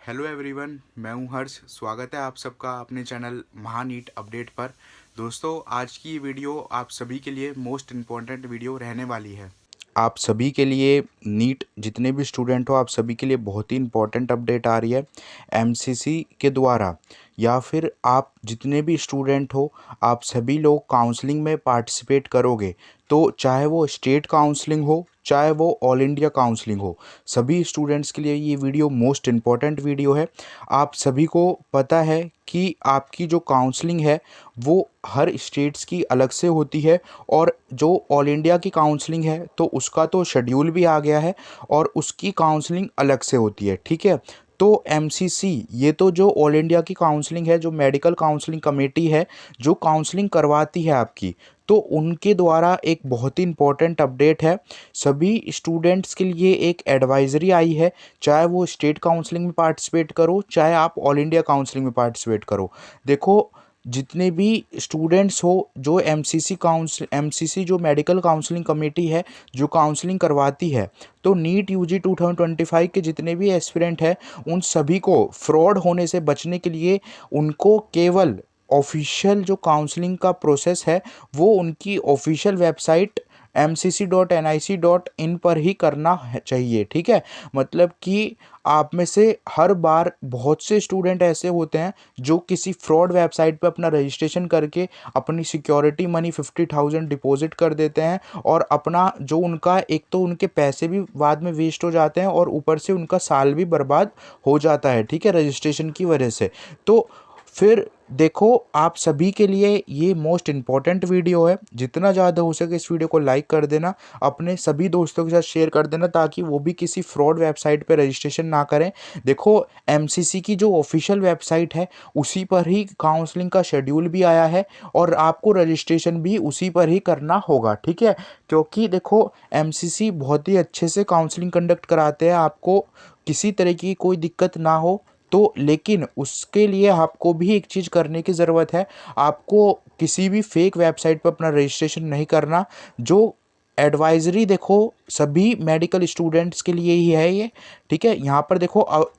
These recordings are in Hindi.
हेलो एवरीवन, मैं हूं हर्ष। स्वागत है आप सबका अपने चैनल महानीट अपडेट पर। दोस्तों, आज की ये वीडियो आप सभी के लिए मोस्ट इम्पॉर्टेंट वीडियो रहने वाली है। आप सभी के लिए नीट जितने भी स्टूडेंट हो, आप सभी के लिए बहुत ही इम्पॉर्टेंट अपडेट आ रही है एमसीसी के द्वारा। या फिर आप जितने भी स्टूडेंट हो, आप सभी लोग काउंसलिंग में पार्टिसिपेट करोगे, तो चाहे वो स्टेट काउंसलिंग हो, चाहे वो ऑल इंडिया काउंसलिंग हो, सभी स्टूडेंट्स के लिए ये वीडियो मोस्ट इम्पॉर्टेंट वीडियो है। आप सभी को पता है कि आपकी जो काउंसलिंग है वो हर स्टेट्स की अलग से होती है, और जो ऑल इंडिया की काउंसलिंग है तो उसका तो शेड्यूल भी आ गया है और उसकी काउंसलिंग अलग से होती है, ठीक है। तो एमसीसी, ये तो जो ऑल इंडिया की काउंसलिंग है, जो मेडिकल काउंसलिंग कमेटी है जो काउंसलिंग करवाती है आपकी, तो उनके द्वारा एक बहुत ही इम्पोर्टेंट अपडेट है। सभी स्टूडेंट्स के लिए एक एडवाइजरी आई है, चाहे वो स्टेट काउंसलिंग में पार्टिसिपेट करो, चाहे आप ऑल इंडिया काउंसलिंग में पार्टिसिपेट करो। देखो, जितने भी स्टूडेंट्स हो, जो एमसीसी जो मेडिकल काउंसलिंग कमेटी है जो काउंसलिंग करवाती है, तो नीट यूजी 2025 के जितने भी एस्पिरेंट हैं, उन सभी को फ्रॉड होने से बचने के लिए उनको केवल ऑफिशियल जो काउंसलिंग का प्रोसेस है वो उनकी ऑफिशियल वेबसाइट mcc.nic.in पर ही करना चाहिए, ठीक है। मतलब कि आप में से हर बार बहुत से स्टूडेंट ऐसे होते हैं जो किसी फ्रॉड वेबसाइट पर अपना रजिस्ट्रेशन करके अपनी सिक्योरिटी मनी 50,000 डिपॉजिट कर देते हैं, और अपना जो उनका एक तो उनके पैसे भी बाद में वेस्ट हो जाते हैं और ऊपर से उनका साल भी बर्बाद हो जाता है, ठीक है, रजिस्ट्रेशन की वजह से। तो फिर देखो, आप सभी के लिए ये मोस्ट इम्पॉर्टेंट वीडियो है। जितना ज़्यादा हो सके इस वीडियो को लाइक कर देना, अपने सभी दोस्तों के साथ शेयर कर देना, ताकि वो भी किसी फ्रॉड वेबसाइट पे रजिस्ट्रेशन ना करें। देखो, एमसीसी की जो ऑफिशियल वेबसाइट है उसी पर ही काउंसलिंग का शेड्यूल भी आया है, और आपको रजिस्ट्रेशन भी उसी पर ही करना होगा, ठीक है। क्योंकि देखो, एमसीसी बहुत ही अच्छे से काउंसलिंग कंडक्ट कराते हैं, आपको किसी तरह की कोई दिक्कत ना हो। तो लेकिन उसके लिए आपको भी एक चीज़ करने की ज़रूरत है, आपको किसी भी फेक वेबसाइट पर अपना रजिस्ट्रेशन नहीं करना। जो एडवाइजरी देखो सभी मेडिकल स्टूडेंट्स के लिए ही है ये, ठीक है। यहाँ पर देखो,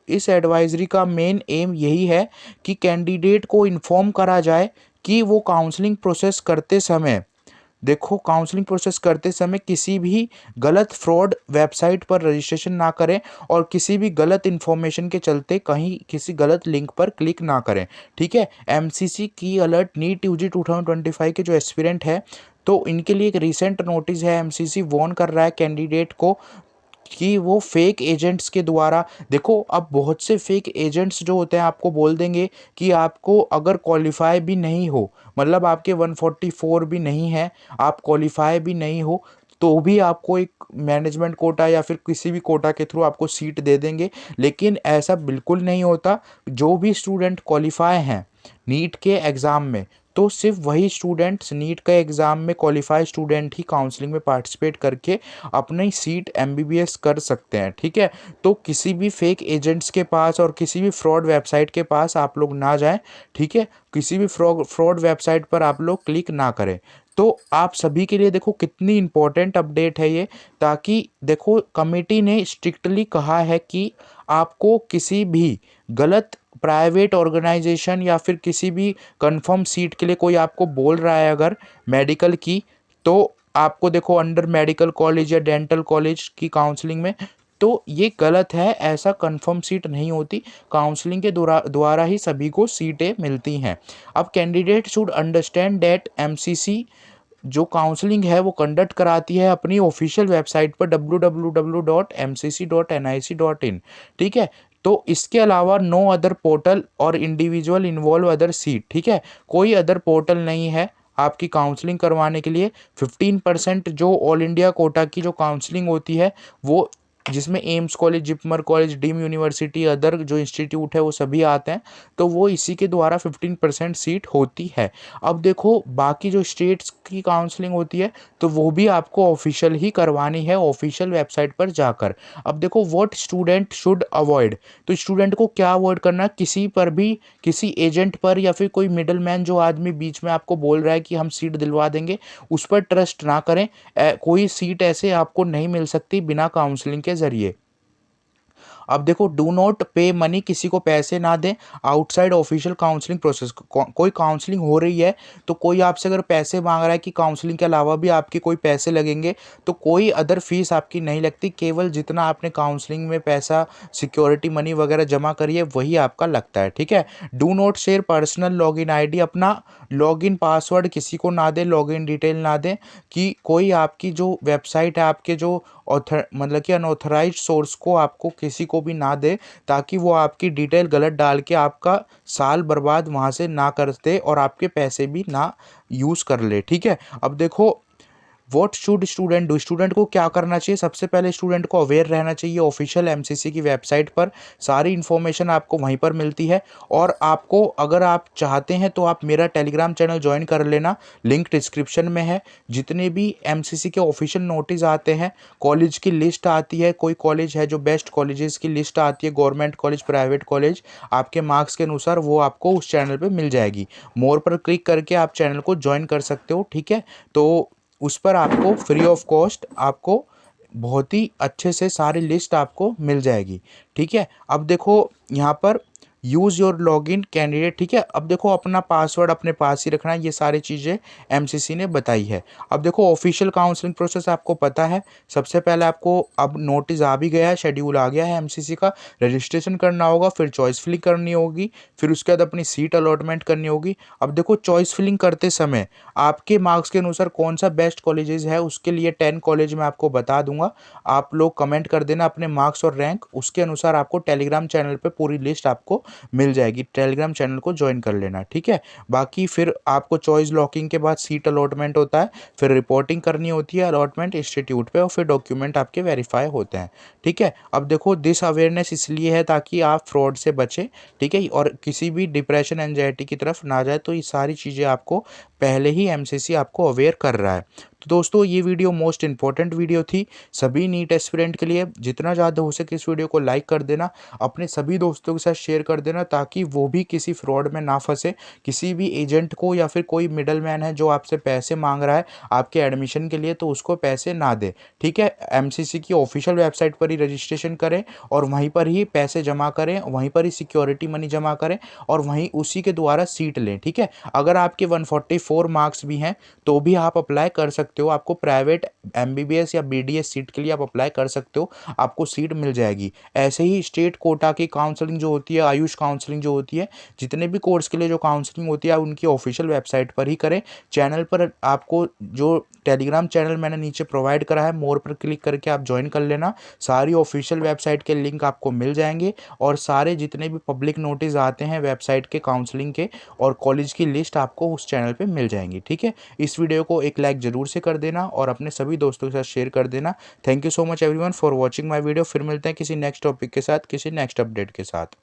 इस एडवाइजरी का मेन एम यही है कि कैंडिडेट को इन्फॉर्म करा जाए कि वो काउंसलिंग प्रोसेस करते समय, देखो, काउंसलिंग प्रोसेस करते समय किसी भी गलत फ्रॉड वेबसाइट पर रजिस्ट्रेशन ना करें, और किसी भी गलत इन्फॉर्मेशन के चलते कहीं किसी गलत लिंक पर क्लिक ना करें, ठीक है। एमसीसी की अलर्ट नीट यूजी 2025 के जो एस्पिरेंट है, तो इनके लिए एक रिसेंट नोटिस है। एमसीसी वार्न कर रहा है कैंडिडेट को कि वो फेक एजेंट्स के द्वारा, देखो, अब बहुत से फेक एजेंट्स जो होते हैं आपको बोल देंगे कि आपको अगर क्वालिफाई भी नहीं हो, मतलब आपके 144 भी नहीं है, आप क्वालिफाई भी नहीं हो, तो भी आपको एक मैनेजमेंट कोटा या फिर किसी भी कोटा के थ्रू आपको सीट दे देंगे। लेकिन ऐसा बिल्कुल नहीं होता। जो भी स्टूडेंट क्वालिफाई हैं नीट के एग्ज़ाम में, तो सिर्फ वही स्टूडेंट्स नीट का एग्ज़ाम में क्वालिफाई स्टूडेंट ही काउंसलिंग में पार्टिसिपेट करके अपनी सीट एमबीबीएस कर सकते हैं, ठीक है। तो किसी भी फेक एजेंट्स के पास और किसी भी फ्रॉड वेबसाइट के पास आप लोग ना जाएं, ठीक है। किसी भी फ्रॉड वेबसाइट पर आप लोग क्लिक ना करें। तो आप सभी के लिए देखो कितनी इम्पोर्टेंट अपडेट है ये, ताकि देखो, कमेटी ने स्ट्रिक्टली कहा है कि आपको किसी भी गलत प्राइवेट ऑर्गेनाइजेशन या फिर किसी भी कंफर्म सीट के लिए कोई आपको बोल रहा है अगर मेडिकल की, तो आपको देखो अंडर मेडिकल कॉलेज या डेंटल कॉलेज की काउंसलिंग में, तो ये गलत है। ऐसा कंफर्म सीट नहीं होती, काउंसलिंग के द्वारा ही सभी को सीटें मिलती हैं। अब candidate should understand that MCC जो काउंसलिंग है वो कंडक्ट कराती है अपनी ऑफिशियल वेबसाइट पर www.mcc.nic.in, ठीक है। तो इसके अलावा नो अदर पोर्टल और इंडिविजुअल इन्वॉल्व अदर सीट, ठीक है। कोई अदर पोर्टल नहीं है आपकी काउंसलिंग करवाने के लिए। 15% जो ऑल इंडिया कोटा की जो काउंसलिंग होती है, वो जिसमें AIIMS college, JIPMER college, deem university, other जो इंस्टीट्यूट है वो सभी आते हैं, तो वो इसी के द्वारा 15% सीट होती है। अब देखो, बाकी जो स्टेट्स की काउंसलिंग होती है तो वो भी आपको ऑफिशियल ही करवानी है, ऑफिशियल वेबसाइट पर जाकर। अब देखो, व्हाट स्टूडेंट शुड अवॉइड, तो स्टूडेंट को क्या अवॉइड करना है, किसी पर भी, किसी एजेंट पर या फिर कोई मिडल मैन जो आदमी बीच में आपको बोल रहा है कि हम सीट दिलवा देंगे, उस पर ट्रस्ट ना करें। कोई सीट ऐसे आपको नहीं मिल सकती बिना काउंसलिंग के जरिए। अब देखो, डू नॉट पे मनी, किसी को पैसे ना दें आउटसाइड ऑफिशियल काउंसलिंग प्रोसेस। कोई काउंसलिंग हो रही है तो कोई आपसे अगर पैसे मांग रहा है कि काउंसलिंग के अलावा भी आपके कोई पैसे लगेंगे, तो कोई अदर फीस आपकी नहीं लगती, केवल जितना आपने काउंसलिंग में पैसा सिक्योरिटी मनी वगैरह जमा करी है वही आपका लगता है, ठीक है। Do not share personal login ID, अपना लॉगिन पासवर्ड किसी को ना दें, लॉगिन डिटेल ना दें, कि कोई आपकी जो वेबसाइट है, आपके जो मतलब कि अनऑथराइज्ड सोर्स को आपको किसी को भी ना दे, ताकि वो आपकी डिटेल गलत डाल के आपका साल बर्बाद वहाँ से ना कर दे और आपके पैसे भी ना यूज़ कर ले, ठीक है। अब देखो, what should student do, student को क्या करना चाहिए। सबसे पहले स्टूडेंट को अवेयर रहना चाहिए, ऑफिशियल एमसीसी की वेबसाइट पर सारी इन्फॉर्मेशन आपको वहीं पर मिलती है। और आपको अगर आप चाहते हैं तो आप मेरा टेलीग्राम चैनल ज्वाइन कर लेना, लिंक डिस्क्रिप्शन में है। जितने भी एमसीसी के ऑफिशियल नोटिस आते हैं, कॉलेज की लिस्ट आती है, कोई कॉलेज है जो बेस्ट कॉलेजेस की लिस्ट आती है, गवर्नमेंट कॉलेज, प्राइवेट कॉलेज, आपके मार्क्स के अनुसार, वो आपको उस चैनल पर मिल जाएगी। मोर पर क्लिक करके आप चैनल को ज्वाइन कर सकते हो, ठीक है। तो उस पर आपको फ्री ऑफ कॉस्ट आपको बहुत ही अच्छे से सारी लिस्ट आपको मिल जाएगी, ठीक है। अब देखो यहाँ पर यूज़ योर लॉगिन कैंडिडेट, ठीक है। अब देखो, अपना पासवर्ड अपने पास ही रखना है, ये सारी चीज़ें एमसीसी ने बताई है। अब देखो, ऑफिशियल काउंसलिंग प्रोसेस आपको पता है। सबसे पहले आपको अब नोटिस आ भी गया है, शेड्यूल आ गया है एमसीसी का, रजिस्ट्रेशन करना होगा, फिर चॉइस फिलिंग करनी होगी, फिर उसके बाद अपनी सीट अलॉटमेंट करनी होगी। अब देखो, चॉइस फिलिंग करते समय आपके मार्क्स के अनुसार कौन सा बेस्ट कॉलेजेस है, उसके लिए 10 कॉलेज मैं आपको बता दूंगा। आप लोग कमेंट कर देना अपने मार्क्स और रैंक, उसके अनुसार आपको टेलीग्राम चैनल पे पूरी लिस्ट आपको मिल जाएगी। टेलीग्राम चैनल को ज्वाइन कर लेना, ठीक है। बाकी फिर आपको चॉइस लॉकिंग के बाद सीट अलॉटमेंट होता है, फिर रिपोर्टिंग करनी होती है अलॉटमेंट इंस्टीट्यूट पे, और फिर डॉक्यूमेंट आपके वेरीफाई होते हैं, ठीक है। अब देखो, दिस अवेयरनेस इसलिए है ताकि आप फ्रॉड से बचें, ठीक है, और किसी भी डिप्रेशन एंजाइटी की तरफ ना जाए। तो ये सारी चीज़ें आपको पहले ही एमसीसी आपको अवेयर कर रहा है। तो दोस्तों, ये वीडियो मोस्ट इंपॉर्टेंट वीडियो थी सभी नीट एस्पिरेंट के लिए। जितना ज़्यादा हो सके इस वीडियो को लाइक कर देना, अपने सभी दोस्तों के साथ शेयर कर देना, ताकि वो भी किसी फ्रॉड में ना फंसे। किसी भी एजेंट को या फिर कोई मिडल मैन है जो आपसे पैसे मांग रहा है आपके एडमिशन के लिए, तो उसको पैसे ना दे, ठीक है। एमसीसी की ऑफिशियल वेबसाइट पर ही रजिस्ट्रेशन करें और वहीं पर ही पैसे जमा करें, वहीं पर ही सिक्योरिटी मनी जमा करें और वहीं उसी के द्वारा सीट लें, ठीक है। अगर आपके 144 मार्क्स भी हैं तो भी आप अप्लाई कर सकते हो। आपको प्राइवेट एमबीबीएस या बीडीएस सीट के लिए आप अप्लाई कर सकते हो, आपको सीट मिल जाएगी। ऐसे ही स्टेट कोटा की काउंसलिंग जो होती है, आयुष काउंसलिंग जो होती है, जितने भी कोर्स के लिए जो काउंसलिंग होती है, आप उनकी ऑफिशियल वेबसाइट पर ही करें। चैनल पर आपको जो टेलीग्राम चैनल मैंने नीचे प्रोवाइड करा है, मोर पर क्लिक करके आप ज्वाइन कर लेना। सारी ऑफिशियल वेबसाइट के लिंक आपको मिल जाएंगे और सारे जितने भी पब्लिक नोटिस आते हैं वेबसाइट के काउंसलिंग के और कॉलेज की लिस्ट आपको उस चैनल पे मिल जाएंगी, ठीक है। इस वीडियो को एक लाइक जरूर से कर देना और अपने सभी दोस्तों के साथ शेयर कर देना। Thank you so much everyone for watching my video. फिर मिलते हैं किसी नेक्स्ट टॉपिक के साथ, किसी नेक्स्ट अपडेट के साथ।